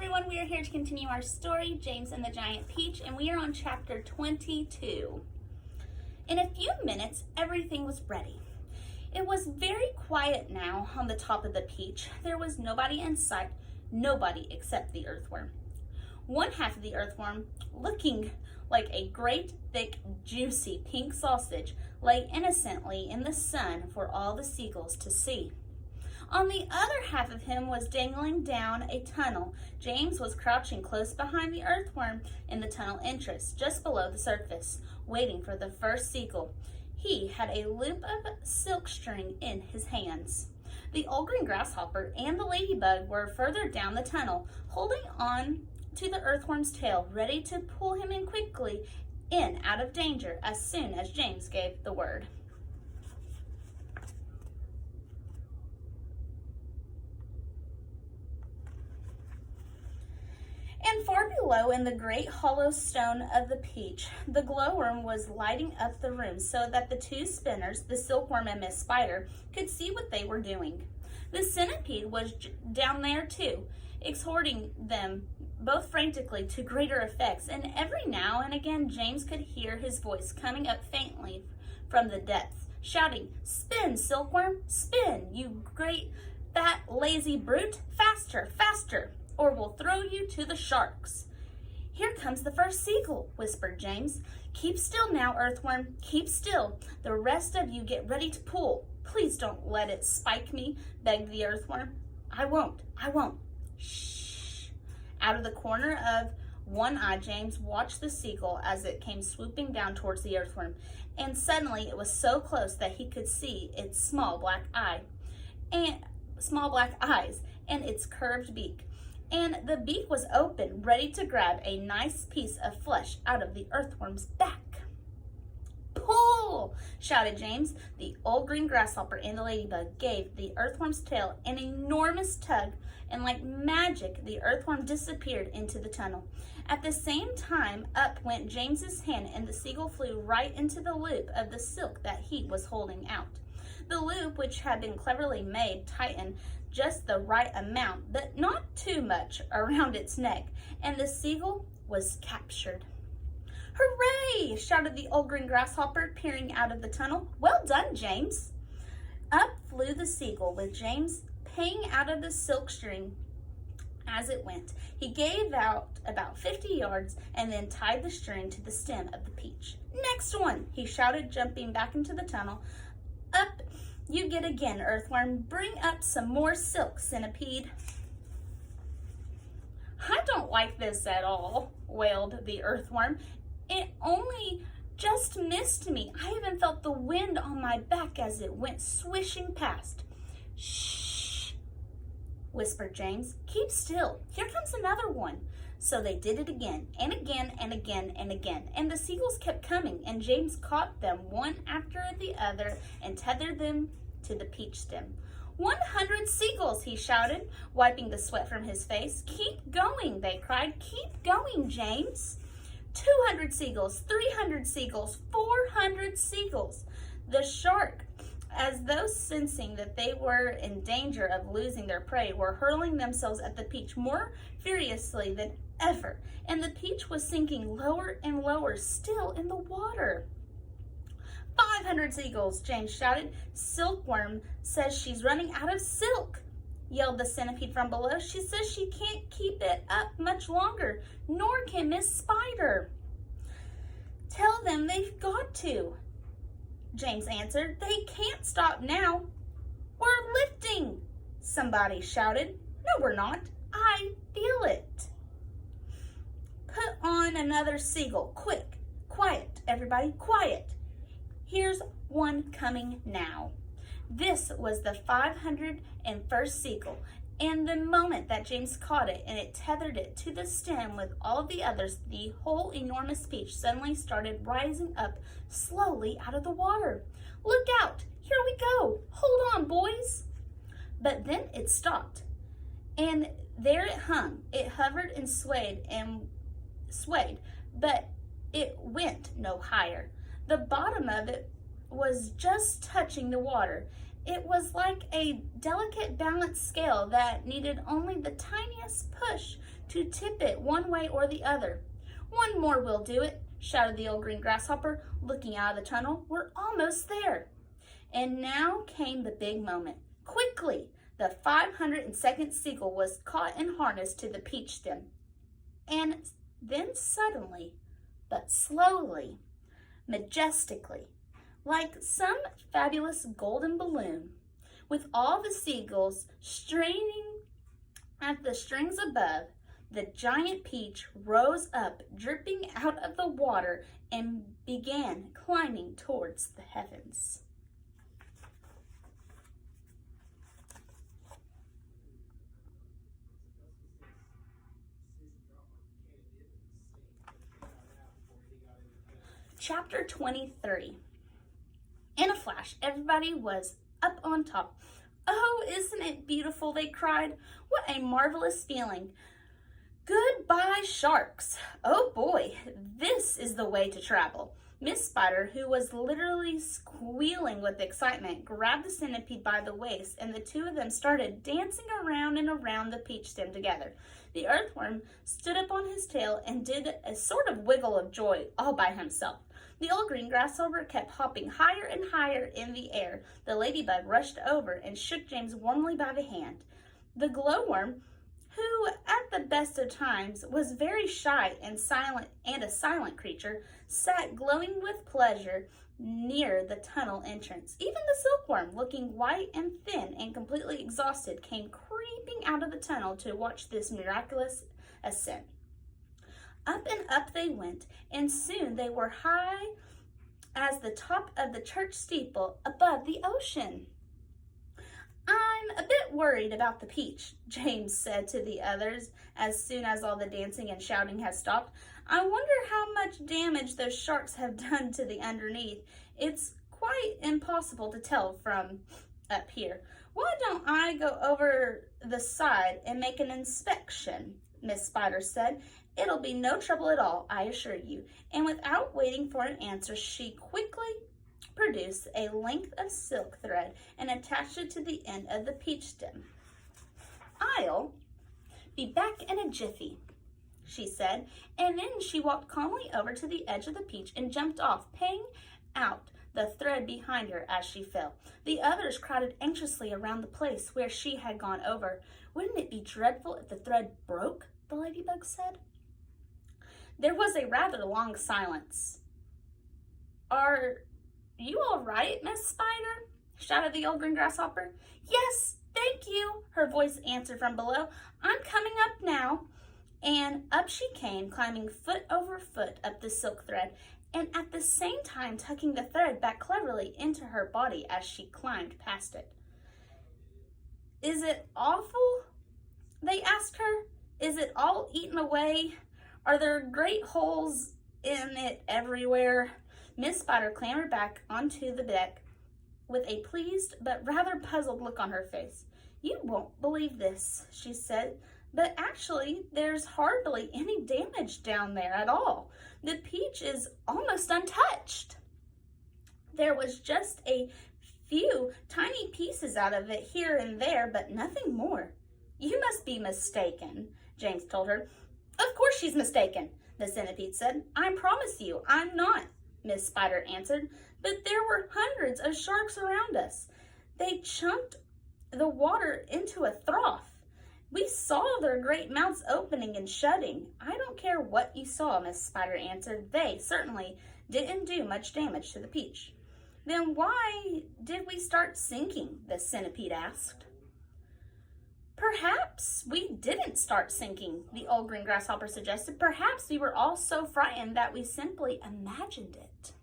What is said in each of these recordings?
everyone, we are here to continue our story, James and the Giant Peach, and we are on chapter 22. In a few minutes, everything was ready. It was very quiet now on the top of the peach. There was nobody in sight, nobody except the earthworm. One half of the earthworm, looking like a great, thick, juicy pink sausage, lay innocently in the sun for all the seagulls to see. On the other half of him was dangling down a tunnel. James was crouching close behind the earthworm in the tunnel entrance, just below the surface, waiting for the first seagull. He had a loop of silk string in his hands. The old green grasshopper and the ladybug were further down the tunnel, holding on to the earthworm's tail, ready to pull him in quickly out of danger as soon as James gave the word. And far below, in the great hollow stone of the peach, the glowworm was lighting up the room so that the two spinners, the silkworm and Miss Spider, could see what they were doing. The centipede was down there too, exhorting them both frantically to greater effects, and every now and again James could hear his voice coming up faintly from the depths, shouting, "Spin, silkworm, spin, you great, fat, lazy brute, faster, faster, or we'll throw you to the sharks." "Here comes the first seagull," whispered James. "Keep still now, earthworm, keep still. The rest of you get ready to pull. Please don't let it spike me," begged the earthworm. I won't. Shh." Out of the corner of one eye, James watched the seagull as it came swooping down towards the earthworm, and suddenly it was so close that he could see its small black eyes and its curved beak. And the beak was open, ready to grab a nice piece of flesh out of the earthworm's back. "Pull!" shouted James. The old green grasshopper and the ladybug gave the earthworm's tail an enormous tug, and like magic, the earthworm disappeared into the tunnel. At the same time, up went James's hand, and the seagull flew right into the loop of the silk that he was holding out. The loop, which had been cleverly made, tightened just the right amount, but not too much, around its neck, and the seagull was captured. "Hooray!" shouted the old green grasshopper, peering out of the tunnel. "Well done, James." Up flew the seagull, with James paying out of the silk string as it went. He gave out about 50 yards and then tied the string to the stem of the peach. "Next one!" he shouted, jumping back into the tunnel. "Up you get again, earthworm. Bring up some more silk, centipede." "I don't like this at all," wailed the earthworm. "It only just missed me. I even felt the wind on my back as it went swishing past." "Shh," whispered James. "Keep still. Here comes another one." So they did it again, and again, and again, and again, and the seagulls kept coming, and James caught them one after the other and tethered them to the peach stem. 100 seagulls, he shouted, wiping the sweat from his face. "Keep going," they cried. "Keep going, James." 200 seagulls, 300 seagulls, 400 seagulls. The shark, as though sensing that they were in danger of losing their prey, were hurling themselves at the peach more furiously than ever, and the peach was sinking lower and lower still in the water. 500 seagulls, James shouted. "Silkworm says she's running out of silk," yelled the centipede from below. "She says she can't keep it up much longer, nor can Miss Spider." "Tell them they've got to," James answered. "They can't stop now." "We're lifting," somebody shouted. "No, we're not. I feel it." "Put on another seagull, quick. Quiet, everybody, quiet. Here's one coming now." This was the 501st seagull, and the moment that James caught it and it tethered it to the stem with all of the others, the whole enormous peach suddenly started rising up slowly out of the water. "Look out! Here we go! Hold on, boys!" But then it stopped, and there it hung. It hovered and swayed, but it went no higher. The bottom of it was just touching the water. It was like a delicate balanced scale that needed only the tiniest push to tip it one way or the other. "One more will do it," shouted the old green grasshopper, looking out of the tunnel. "We're almost there." And now came the big moment. Quickly, the 502nd seagull was caught and harnessed to the peach stem. And then suddenly, but slowly, majestically, like some fabulous golden balloon, with all the seagulls straining at the strings above, the giant peach rose up, dripping out of the water, and began climbing towards the heavens. Chapter 23. In a flash, everybody was up on top. "Oh, isn't it beautiful?" they cried. "What a marvelous feeling. Goodbye, sharks. Oh boy, this is the way to travel." Miss Spider, who was literally squealing with excitement, grabbed the centipede by the waist, and the two of them started dancing around and around the peach stem together. The earthworm stood up on his tail and did a sort of wiggle of joy all by himself. The old green grasshopper kept hopping higher and higher in the air. The ladybug rushed over and shook James warmly by the hand. The glowworm, who at the best of times was very shy and a silent creature, sat glowing with pleasure near the tunnel entrance. Even the silkworm, looking white and thin and completely exhausted, came creeping out of the tunnel to watch this miraculous ascent. Up and up they went, and soon they were high as the top of the church steeple above the ocean. "I'm a bit worried about the peach," James said to the others as soon as all the dancing and shouting had stopped. "I wonder how much damage those sharks have done to the underneath. It's quite impossible to tell from up here. Why don't I go over the side and make an inspection?" Miss Spider said. "It'll be no trouble at all, I assure you." And without waiting for an answer, she quickly produced a length of silk thread and attached it to the end of the peach stem. "I'll be back in a jiffy," she said, and then she walked calmly over to the edge of the peach and jumped off, paying out the thread behind her as she fell. The others crowded anxiously around the place where she had gone over. "Wouldn't it be dreadful if the thread broke?" the ladybug said. There was a rather long silence. "Are you all right, Miss Spider?" shouted the old green grasshopper. "Yes, thank you," her voice answered from below. "I'm coming up now." And up she came, climbing foot over foot up the silk thread, and at the same time tucking the thread back cleverly into her body as she climbed past it. "Is it awful?" they asked her. "Is it all eaten away? Are there great holes in it everywhere?" Miss Spider clambered back onto the deck with a pleased but rather puzzled look on her face. "You won't believe this," she said, "but actually there's hardly any damage down there at all. The peach is almost untouched. There was just a few tiny pieces out of it here and there, but nothing more." "You must be mistaken," James told her. "Of course she's mistaken," the centipede said. "I promise you I'm not," Miss Spider answered. "But there were hundreds of sharks around us. They chunked the water into a trough. We saw their great mouths opening and shutting." "I don't care what you saw," Miss Spider answered. "They certainly didn't do much damage to the peach." "Then why did we start sinking?" the centipede asked. "Perhaps we didn't start sinking," the old green grasshopper suggested. "Perhaps we were all so frightened that we simply imagined it."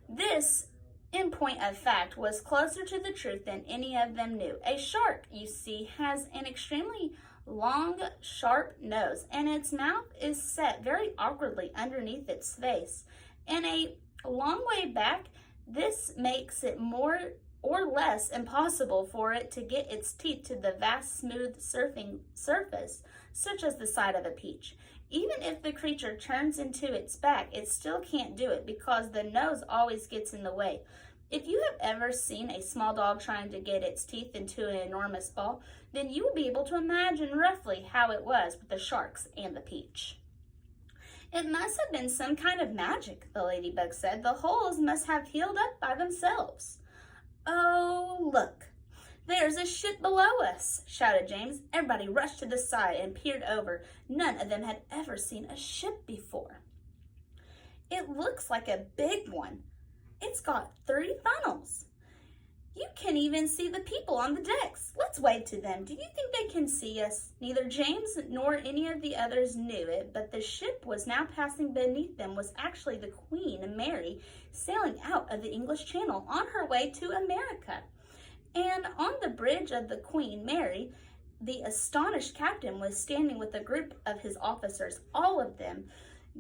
This, in point of fact, was closer to the truth than any of them knew. A shark, you see, has an extremely long, sharp nose, and its mouth is set very awkwardly underneath its face. And a long way back, this makes it more or less impossible for it to get its teeth to the vast smooth surface, such as the side of a peach. Even if the creature turns into its back, it still can't do it because the nose always gets in the way. If you have ever seen a small dog trying to get its teeth into an enormous ball, then you will be able to imagine roughly how it was with the sharks and the peach. It must have been some kind of magic, the ladybug said. The holes must have healed up by themselves. Oh, look, there's a ship below us, shouted James. Everybody rushed to the side and peered over. None of them had ever seen a ship before. It looks like a big one. It's got 3 funnels. You can even see the people on the decks. Let's wave to them. Do you think they can see us? Neither James nor any of the others knew it, but the ship was now passing beneath them was actually the Queen Mary, sailing out of the English Channel on her way to America. And on the bridge of the Queen Mary, the astonished captain was standing with a group of his officers, all of them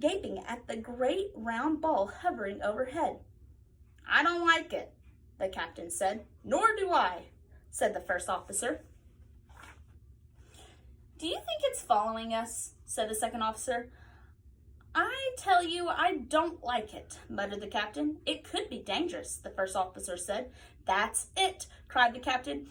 gaping at the great round ball hovering overhead. I don't like it, the captain said. Nor do I, said the first officer. Do you think it's following us? Said the second officer. I tell you, I don't like it, muttered the captain. It could be dangerous, the first officer said. That's it, cried the captain.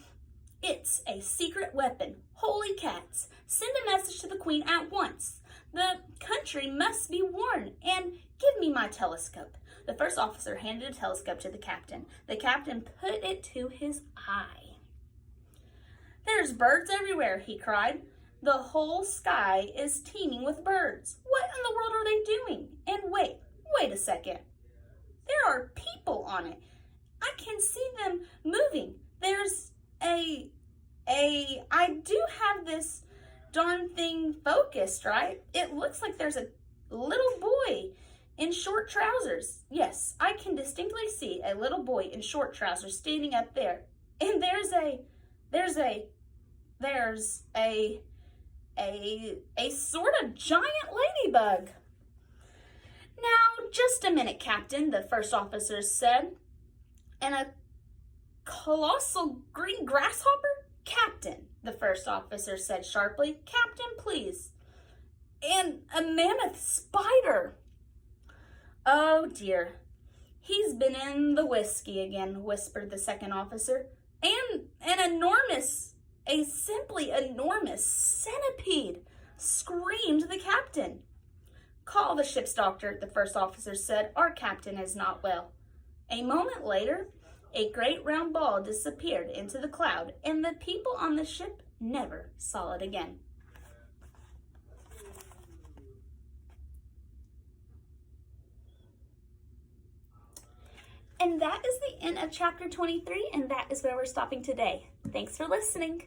It's a secret weapon. Holy cats! Send a message to the Queen at once. The country must be warned, and give me my telescope. The first officer handed a telescope to the captain. The captain put it to his eye. There's birds everywhere, he cried. The whole sky is teeming with birds. What in the world are they doing? And wait a second. There are people on it. I can see them moving. There's I do have this darn thing focused, right? It looks like there's a little boy in short trousers. Yes, I can distinctly see a little boy in short trousers standing up there. And there's a sort of giant ladybug. Now, just a minute, Captain, the first officer said. And a colossal green grasshopper? Captain, the first officer said sharply. Captain, please. And a mammoth spider. Oh, dear. He's been in the whiskey again, whispered the second officer. And a simply enormous centipede, screamed the captain. Call the ship's doctor, the first officer said. Our captain is not well. A moment later, a great round ball disappeared into the cloud, and the people on the ship never saw it again. And that is the end of chapter 23, and that is where we're stopping today. Thanks for listening.